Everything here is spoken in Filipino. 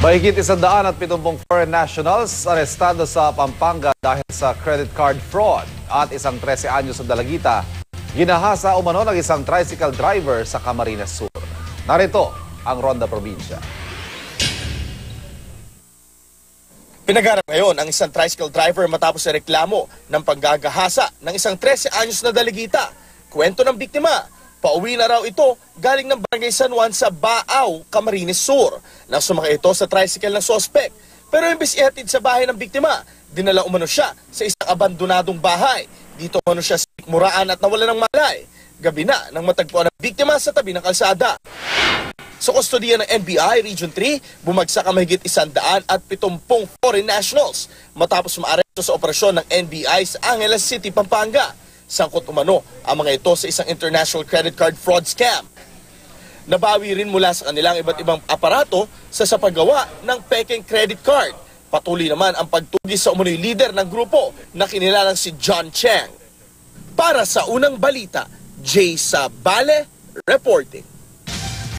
Mahigit 170 foreign nationals arestado sa Pampanga dahil sa credit card fraud at isang 13 anyos na dalagita ginahasa umano ng isang tricycle driver sa Camarines Sur. Narito ang Ronda Probinsya. Pinagarap ngayon ang isang tricycle driver matapos sa reklamo ng panggagahasa ng isang 13 anyos na dalagita. Kwento ng biktima, pauwi na raw ito galing ng Barangay San Juan sa Baaw, Camarines Sur. Nang sumakay ito sa tricycle ng sospek. Pero imbis ihatid sa bahay ng biktima, dinala umano siya sa isang abandonadong bahay. Dito umano siya sa muraan at nawala ng malay. Gabi na nang matagpuan ang biktima sa tabi ng kalsada. Sa kustodiya ng NBI Region 3, bumagsak ang mahigit 170 foreign nationals matapos maaresto sa operasyon ng NBI sa Angeles City, Pampanga. Sangkot umano ang mga ito sa isang international credit card fraud scam. Nabawi rin mula sa kanilang iba't ibang aparato sa paggawa ng peking credit card. Patuloy naman ang pagtugis sa umunoy leader ng grupo na kinilalang si John Cheng. Para sa unang balita, Jay Sabale reporting.